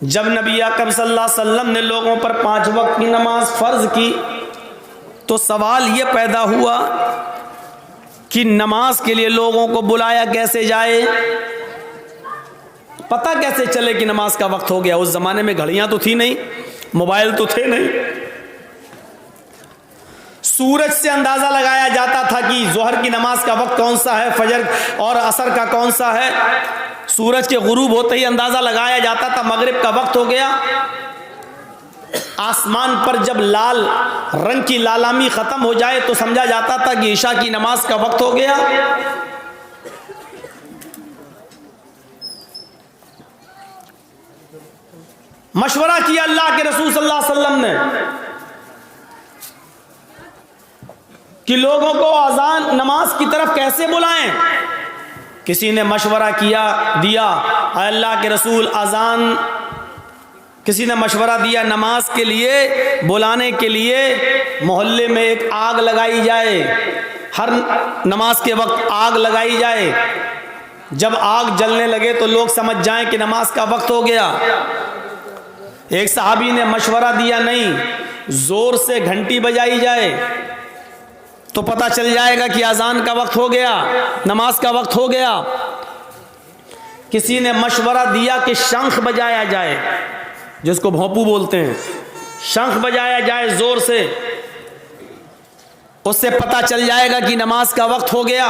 जब नबी अकरम सल्लल्लाहु अलैहि वसल्लम ने लोगों पर 5 वक्त की नमाज फ़र्ज की तो सवाल ये पैदा हुआ कि नमाज के लिए लोगों को बुलाया कैसे जाए, पता कैसे चले कि नमाज का वक्त हो गया। उस ज़माने में घड़ियाँ तो थी नहीं, मोबाइल तो थे नहीं। सूरज से अंदाज़ा लगाया जाता था कि ज़ोहर की नमाज का वक्त कौन सा है, फजर और असर का कौन सा है। सूरज के गुरूब होते ही अंदाज़ा लगाया जाता था मगरिब का वक्त हो गया। आसमान पर जब लाल रंग की लालामी ख़त्म हो जाए तो समझा जाता था कि ईशा की नमाज का वक्त हो गया। मशवरा किया अल्लाह के रसूल सल्लल्लाहु अलैहि वसल्लम ने कि लोगों को अजान नमाज की तरफ कैसे बुलाएं। किसी ने मशवरा दिया अल्लाह के रसूल अजान, किसी ने मशवरा दिया नमाज के लिए बुलाने के लिए मोहल्ले में एक आग लगाई जाए, हर नमाज के वक्त आग लगाई जाए। जब आग जलने लगे तो लोग समझ जाएं कि नमाज का वक्त हो गया। एक सहाबी ने मशवरा दिया नहीं, जोर से घंटी बजाई जाए तो पता चल जाएगा कि अजान का वक्त हो गया, नमाज का वक्त हो गया। किसी ने मशवरा दिया कि शंख बजाया जाए, जिसको भोंपू बोलते हैं, शंख बजाया जाए जोर से, उससे पता चल जाएगा कि नमाज का वक्त हो गया।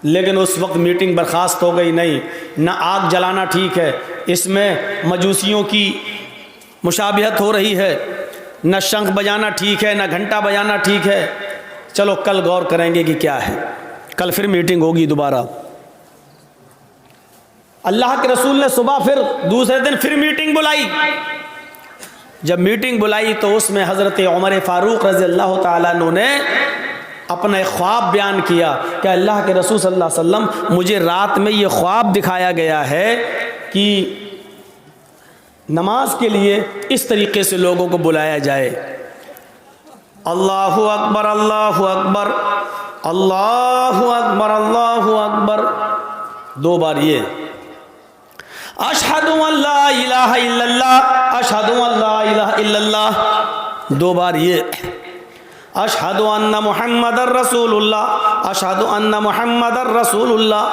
लेकिन उस वक्त मीटिंग बर्खास्त हो गई। नहीं, न आग जलाना ठीक है, इसमें मजूसियों की मुशाबिहत हो रही है, न शंख बजाना ठीक है, न घंटा बजाना ठीक है। चलो कल गौर करेंगे कि क्या है, कल फिर मीटिंग होगी दोबारा। अल्लाह के रसूल ने सुबह फिर दूसरे दिन फिर मीटिंग बुलाई। जब मीटिंग बुलाई तो उसमें हज़रत उमर फ़ारूक रज़ी अल्लाह तआला अन्हु ने अपना एक ख्वाब बयान किया कि अल्लाह के रसूल सल्लल्लाहु अलैहि वसल्लम, मुझे रात में ये ख्वाब दिखाया गया है कि नमाज के लिए इस तरीके से लोगों को बुलाया जाए। अल्लाहु अकबर अल्लाहु अकबर अल्लाहु अकबर अल्लाहु अकबर, 2 बार ये अशहदु अल्ला इलाहा इल्लल्लाह अशहदु अल्ला इलाहा इल्लल्लाह, 2 बार ये अशहदु अन्ना मुहम्मदर रसूलुल्लाह अशहदु अन्ना मुहम्मदर रसूलुल्लाह,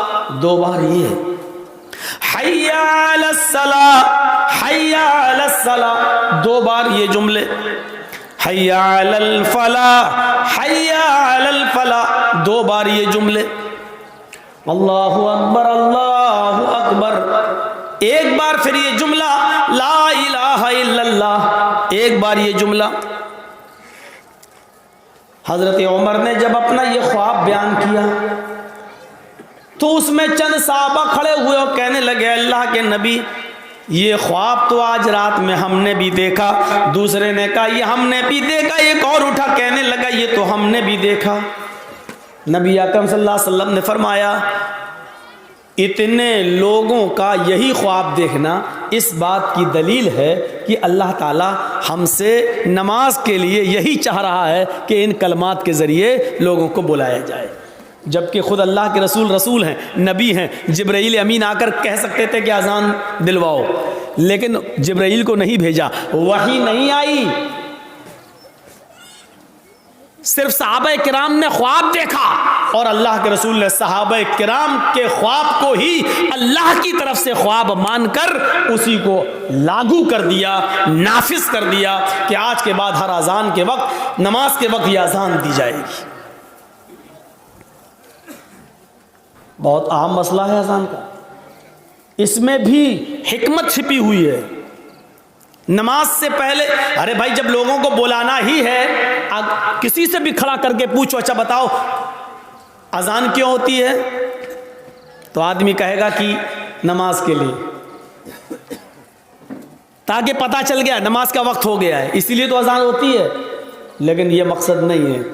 2 बार ये हय्या अलस सलाह हय्या अलस सलाह, 2 बार ये जुमले हय्या अलल फलाह हय्या अलल फलाह, 2 बार ये जुमले अल्लाहु अकबर अल्लाहु अकबर, 1 बार फिर ये जुमला ला इलाहा इल्लल्लाह, 1 बार ये जुमला। हजरत उमर ने जब अपना ये ख्वाब बयान किया तो उसमें चंद साहबा खड़े हुए और कहने लगे अल्लाह के नबी, ये ख्वाब तो आज रात में हमने भी देखा। दूसरे ने कहा ये हमने भी देखा। एक और उठा कहने लगा ये तो हमने भी देखा। नबी अकरम सल्लल्लाहु अलैहि वसल्लम ने फरमाया इतने लोगों का यही ख्वाब देखना इस बात की दलील है कि अल्लाह ताला हमसे नमाज के लिए यही चाह रहा है कि इन कलमात के ज़रिए लोगों को बुलाया जाए। जबकि ख़ुद अल्लाह के रसूल हैं, नबी हैं। जिब्राईल अमीन आकर कह सकते थे कि अजान दिलवाओ, लेकिन जिब्राईल को नहीं भेजा, वही नहीं आई। सिर्फ सहाबा किराम ने ख्वाब देखा और अल्लाह के रसूल ने सहाबा किराम के ख्वाब को ही अल्लाह की तरफ से ख्वाब मानकर उसी को लागू कर दिया, नाफिज कर दिया कि आज के बाद हर अजान के वक्त, नमाज के वक्त ये अजान दी जाएगी। बहुत अहम मसला है अजान का, इसमें भी हिकमत छिपी हुई है। नमाज से पहले, अरे भाई जब लोगों को बुलाना ही है, किसी से भी खड़ा करके पूछो अच्छा बताओ अजान क्यों होती है, तो आदमी कहेगा कि नमाज के लिए, ताकि पता चल गया नमाज का वक्त हो गया है, इसीलिए तो अजान होती है। लेकिन यह मकसद नहीं है।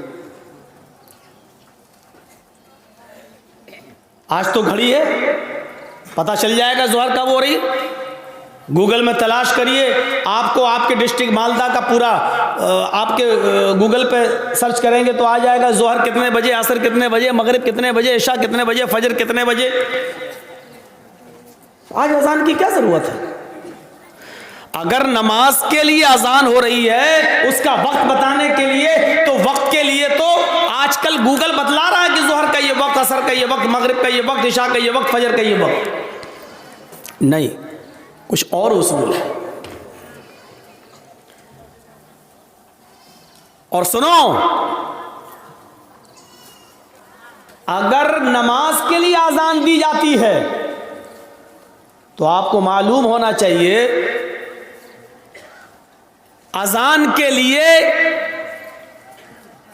आज तो घड़ी है, पता चल जाएगा ज़ोहर कब हो रही। गूगल में तलाश करिए, आपको आपके डिस्ट्रिक्ट मालदा का पूरा आपके गूगल पे सर्च करेंगे तो आ जाएगा ज़ोहर कितने बजे, असर कितने बजे, मगरिब कितने बजे, इशा कितने बजे, फजर कितने बजे। आज अजान की क्या जरूरत है? अगर नमाज के लिए अजान हो रही है उसका वक्त बताने के लिए, तो वक्त के लिए तो आजकल गूगल बतला रहा है कि जोहर का ये वक्त, असर का ये वक्त, मगरिब का ये वक्त, इशा का ये वक्त, फजर का ये वक्त। नहीं, कुछ और उसूल है। और सुनो, अगर नमाज के लिए अजान दी जाती है तो आपको मालूम होना चाहिए अजान के लिए,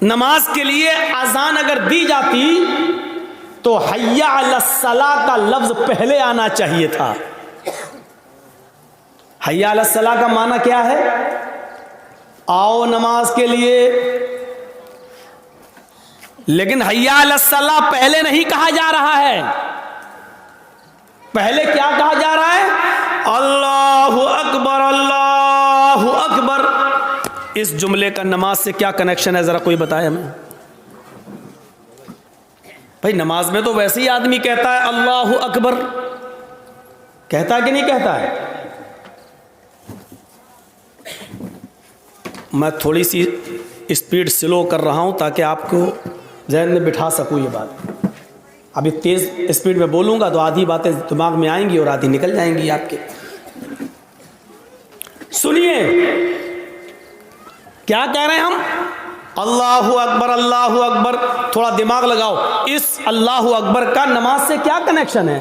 नमाज के लिए अजान अगर दी जाती तो हय्या अलस्सलाह का लफ्ज पहले आना चाहिए था। हय्या अलस्सलाह का माना क्या है? आओ नमाज के लिए। लेकिन हय्या अलस्सलाह पहले नहीं कहा जा रहा है। पहले क्या कहा जा रहा है? अल्लाहु अकबर, अल्लाहु अकबर। इस जुमले का नमाज से क्या कनेक्शन है, जरा कोई बताए हमें। भाई नमाज में तो वैसे ही आदमी कहता है अल्लाहु अकबर, कहता है कि नहीं कहता है? मैं थोड़ी सी स्पीड स्लो कर रहा हूं ताकि आपको ज़हन में बिठा सकूं ये बात। अभी तेज स्पीड में बोलूंगा तो आधी बातें दिमाग में आएंगी और आधी निकल जाएंगी आपके। सुनिए क्या कह रहे हैं हम? अल्लाहु अकबर, अल्लाहु अकबर। थोड़ा दिमाग लगाओ, इस अल्लाहु अकबर का नमाज से क्या कनेक्शन है?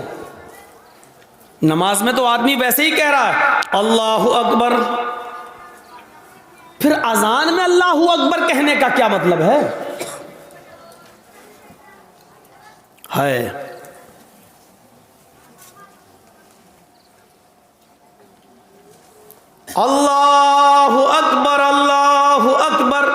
नमाज में तो आदमी वैसे ही कह रहा है अल्लाहु अकबर, फिर अजान में अल्लाहु अकबर कहने का क्या मतलब है? अल्लाहु अकबर, अल्लाहु अकबर।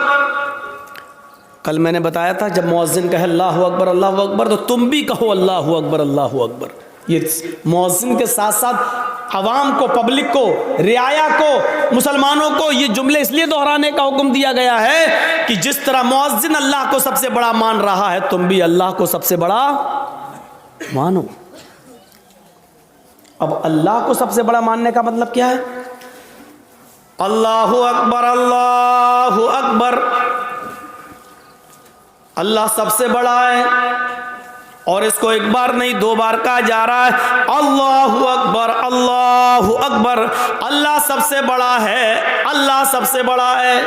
कल मैंने बताया था जब मुअज्जिन कहे अल्लाहु अकबर, अल्लाहु अकबर, तो तुम भी कहो अल्लाहु अकबर, अल्लाहु अकबर। ये मुअज्जिन के साथ साथ अवाम को, पब्लिक को, रियाया को, मुसलमानों को ये जुमले इसलिए दोहराने का हुक्म दिया गया है कि जिस तरह मुअज्जिन अल्लाह को सबसे बड़ा मान रहा है, तुम भी अल्लाह को सबसे बड़ा मानो। अब अल्लाह को सबसे बड़ा मानने का मतलब क्या है? अल्लाहु अकबर, अल्लाहु अकबर। अल्लाह सबसे बड़ा है और इसको एक बार नहीं 2 बार कहा जा रहा है अल्लाहु अकबर, अल्लाहु अकबर। अल्लाह सबसे बड़ा है, अल्लाह सबसे बड़ा है।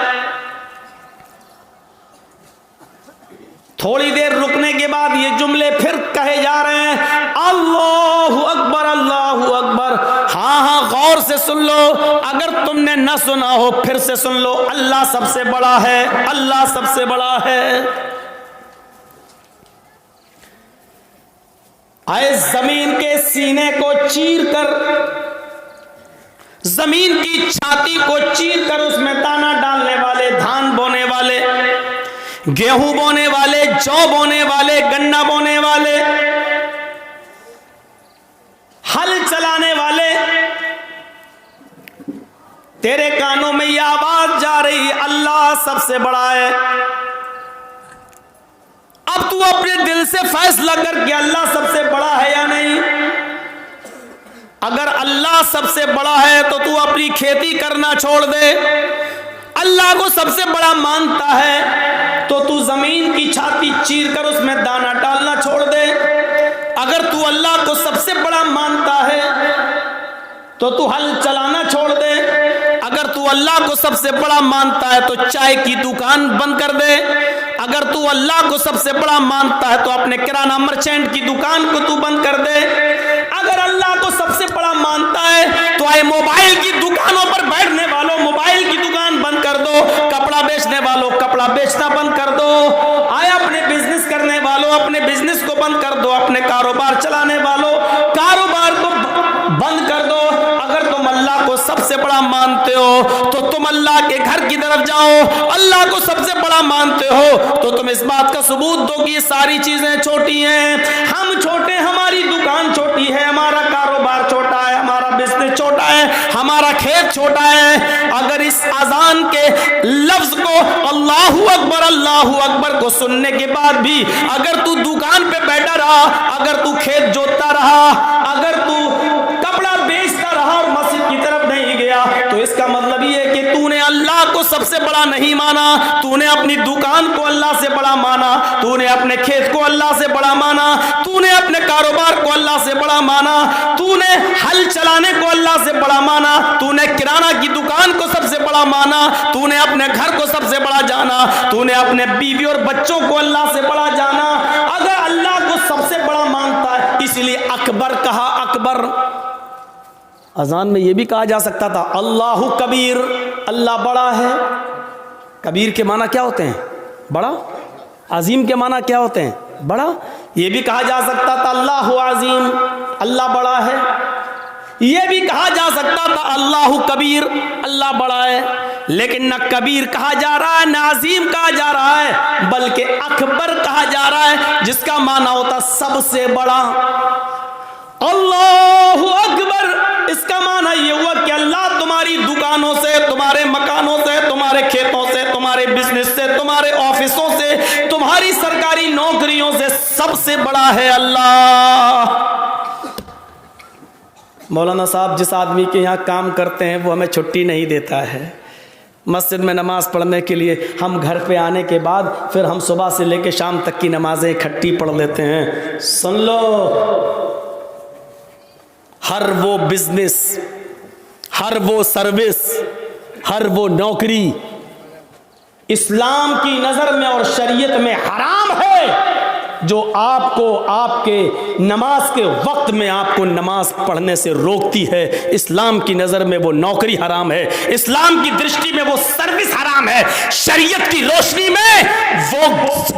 थोड़ी देर रुकने के बाद ये जुमले फिर कहे जा रहे हैं अल्लाहु अकबर, अल्लाहु अकबर। हाँ हाँ, गौर से सुन लो, अगर तुमने न सुना हो फिर से सुन लो। अल्लाह सबसे बड़ा है, अल्लाह सबसे बड़ा है। आए जमीन के सीने को चीर कर, जमीन की छाती को चीर कर उसमें दाना डालने वाले, धान बोने वाले, गेहूं बोने वाले, जौ बोने वाले, गन्ना बोने वाले, हल चलाने वाले, तेरे कानों में यह आवाज जा रही अल्लाह सबसे बड़ा है। अब तू अपने दिल से फैसला कर कि अल्लाह सबसे बड़ा है या नहीं। अगर अल्लाह सबसे बड़ा है तो तू अपनी खेती करना छोड़ दे। अल्लाह को सबसे बड़ा मानता है तो तू जमीन की छाती चीर कर उसमें दाना डालना छोड़ दे। अगर तू अल्लाह को सबसे बड़ा मानता है तो तू हल चलाना छोड़ दे। अगर तू अल्लाह को सबसे बड़ा मानता है तो चाय की दुकान बंद कर दे। अगर तू अल्लाह को सबसे बड़ा मानता है तो अपने किराना मर्चेंट की दुकान को तू बंद कर दे। अगर अल्लाह को सबसे बड़ा मानता है तो आए मोबाइल की दुकानों पर बैठने वालों मोबाइल की दुकान बंद कर दो, कपड़ा बेचने वालों कपड़ा बेचना बंद कर दो, आए अपने बिजनेस करने वालों अपने बिजनेस को बंद कर दो, अपने कारोबार चलाने वालों कारोबार को बंद कर दो। अगर तुम अल्लाह को सबसे बड़ा मानते हो तो तुम अल्लाह के घर की तरफ जाओ। अल्लाह को सबसे बड़ा मानते हो तो तुम इस बात का सबूत दो कि ये सारी चीजें छोटी हैं। हम छोटे, हमारी दुकान छोटी है, हमारा कारोबार छोटा है, हमारा बिजनेस छोटा है, हमारा खेत छोटा है। अगर इस अजान के लफ्ज को अल्लाहु अकबर को सुनने के बाद भी अगर तू दुकान पे बैठा रहा, अगर तू खेत जोतता रहा, अगर तू कपड़ा सबसे बड़ा नहीं माना, तूने अपनी दुकान को अल्लाह से बड़ा माना, तूने अपने खेत को अल्लाह से बड़ा माना, तूने अपने कारोबार को अल्लाह से बड़ा माना, तूने हल चलाने को अल्लाह से बड़ा माना, तूने किराना की दुकान को सबसे बड़ा माना, तूने अपने घर को सबसे बड़ा जाना, तूने अपने बीवी और बच्चों को अल्लाह से बड़ा जाना। अगर अल्लाह को सबसे बड़ा मानता है, इसलिए अकबर कहा, अकबर। अजान में यह भी कहा जा सकता था अल्लाहु कबीर, अल्लाह बड़ा है। कबीर के माना क्या होते हैं? बड़ा। अजीम के माना क्या होते हैं? बड़ा। यह भी कहा जा सकता था अल्लाहु अजीम, अल्लाह बड़ा है। यह भी कहा जा सकता था अल्लाहु कबीर, अल्लाह बड़ा है। लेकिन न कबीर कहा जा रहा है, न अजीम कहा जा रहा है, बल्कि अकबर कहा जा रहा है, जिसका माना होता सबसे बड़ा। अल्लाहु अकबर, इसका माना यह हुआ कि अल्लाह तुम्हारी दुकानों से, तुम्हारे मकानों से, तुम्हारे खेतों से, तुम्हारे बिजनेस से, तुम्हारे ऑफिसों से, तुम्हारी सरकारी नौकरियों से सबसे बड़ा है अल्लाह। मौलाना साहब जिस आदमी के यहाँ काम करते हैं वो हमें छुट्टी नहीं देता है। मस्जिद में नमाज़ पढ़ने के लिए हम घर पे आने के बाद फिर हम सुबह से लेकर शाम तक की नमाजें इकट्ठी पढ़ लेते हैं। सुन लो, हर वो बिजनेस, हर वो सर्विस, हर वो नौकरी इस्लाम की नज़र में और शरीयत में हराम है, जो आपको आपके नमाज के वक्त में आपको नमाज पढ़ने से रोकती है। इस्लाम की नज़र में वो नौकरी हराम है, इस्लाम की दृष्टि में वो सर्विस हराम है, शरीयत की रोशनी में वो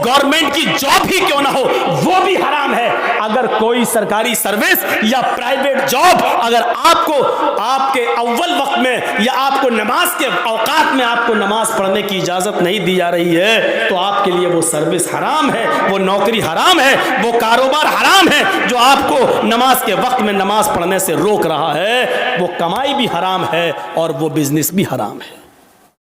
गवर्नमेंट की जॉब ही क्यों ना हो वो भी हराम है। अगर कोई सरकारी सर्विस या प्राइवेट जॉब अगर आपको आपके अव्वल वक्त में या आपको नमाज के औकात में आपको नमाज पढ़ने की इजाज़त नहीं दी जा रही है, तो आपके लिए वो सर्विस हराम है, वो नौकरी हराम है, वो कारोबार हराम है जो आपको नमाज के वक्त में नमाज पढ़ने से रोक रहा है। वो कमाई भी हराम है और वो बिजनेस भी हराम है।